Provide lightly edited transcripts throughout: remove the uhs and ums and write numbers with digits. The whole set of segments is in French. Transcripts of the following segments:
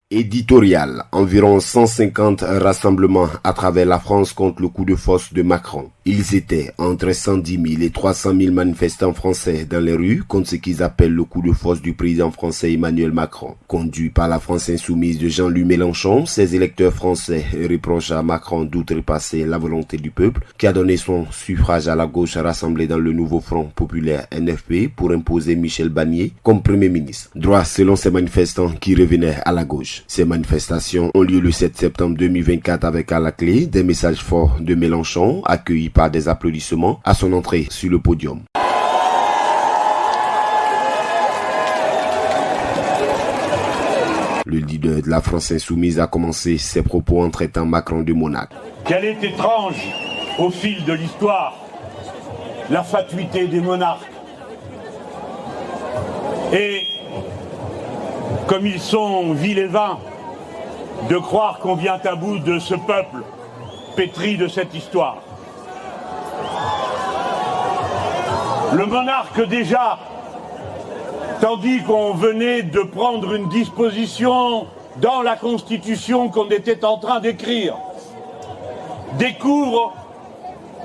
Éditorial. Environ 150 rassemblements à travers la France contre le coup de force de Macron. Ils étaient entre 110 000 et 300 000 manifestants français dans les rues contre ce qu'ils appellent le coup de force du président français Emmanuel Macron. Conduit par la France insoumise de Jean-Luc Mélenchon, ses électeurs français reprochent à Macron d'outrepasser la volonté du peuple qui a donné son suffrage à la gauche rassemblée dans le nouveau Front populaire NFP pour imposer Michel Barnier comme Premier ministre. Droit selon ces manifestants qui revenaient à la gauche. Ces manifestations ont lieu le 7 septembre 2024 avec à la clé des messages forts de Mélenchon accueillis par des applaudissements à son entrée sur le podium. Le leader de la France insoumise a commencé ses propos en traitant Macron de monarque. Quelle est étrange au fil de l'histoire la fatuité des monarques. Et comme ils sont vils et vains de croire qu'on vient à bout de ce peuple pétri de cette histoire. Le monarque déjà, tandis qu'on venait de prendre une disposition dans la Constitution qu'on était en train d'écrire, découvre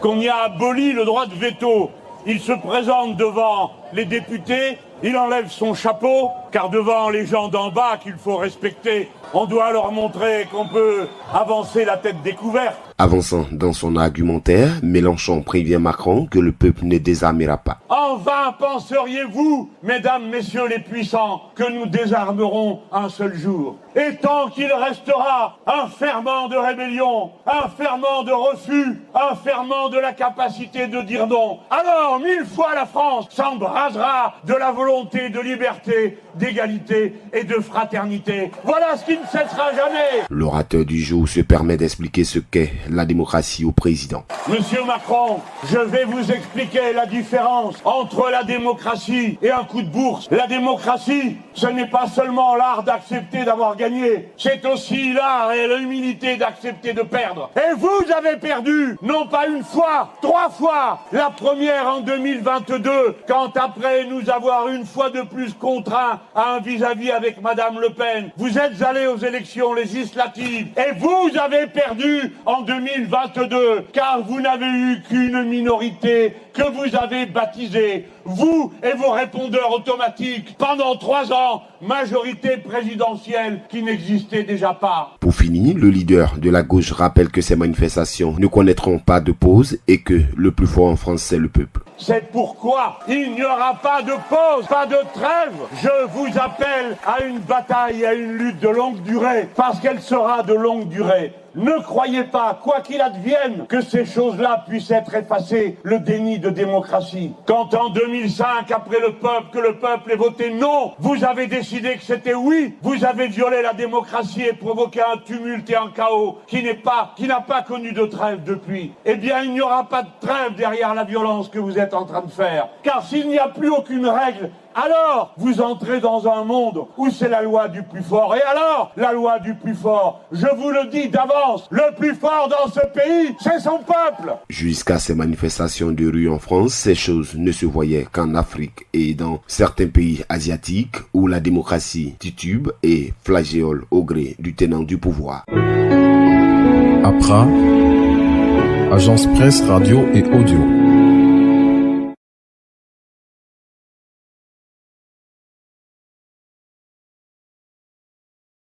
qu'on y a aboli le droit de veto. Il se présente devant les députés, il enlève son chapeau, car devant les gens d'en bas qu'il faut respecter, on doit leur montrer qu'on peut avancer la tête découverte. Avançant dans son argumentaire, Mélenchon prévient Macron que le peuple ne désarmera pas. En vain penseriez-vous, mesdames, messieurs les puissants, que nous désarmerons un seul jour. Et tant qu'il restera un ferment de rébellion, un ferment de refus, un ferment de la capacité de dire non, alors 1000 fois la France s'embrasera de la volonté de liberté, d'égalité et de fraternité. Voilà ce qui ne cessera jamais. L'orateur du jour se permet d'expliquer ce qu'est la démocratie au président. Monsieur Macron, je vais vous expliquer la différence entre la démocratie et un coup de bourse. La démocratie, ce n'est pas seulement l'art d'accepter d'avoir gagné, c'est aussi l'art et l'humilité d'accepter de perdre. Et vous avez perdu, non pas une fois, 3 fois. La première en 2022, quand après nous avoir une fois de plus contraints à un vis-à-vis avec Madame Le Pen, vous êtes allés aux élections législatives et vous avez perdu en 2022, car vous n'avez eu qu'une minorité que vous avez baptisée, vous et vos répondeurs automatiques, pendant 3 ans, majorité présidentielle qui n'existait déjà pas. Pour finir, le leader de la gauche rappelle que ces manifestations ne connaîtront pas de pause et que le plus fort en France, c'est le peuple. C'est pourquoi il n'y aura pas de pause, pas de trêve. Je vous appelle à une bataille, à une lutte de longue durée, parce qu'elle sera de longue durée. Ne croyez pas, quoi qu'il advienne, que ces choses-là puissent être effacées, le déni de démocratie. Quand en 2005, après que le peuple ait voté non, vous avez décidé que c'était oui, vous avez violé la démocratie et provoqué un tumulte et un chaos qui n'a pas connu de trêve depuis. Eh bien, il n'y aura pas de trêve derrière la violence que vous êtes en train de faire. Car s'il n'y a plus aucune règle, alors vous entrez dans un monde où c'est la loi du plus fort. Et alors, la loi du plus fort, je vous le dis d'avance, le plus fort dans ce pays, c'est son peuple. Jusqu'à ces manifestations de rue en France, ces choses ne se voyaient qu'en Afrique et dans certains pays asiatiques où la démocratie titube et flageole au gré du tenant du pouvoir. APRA, Agence Presse Radio et Audio.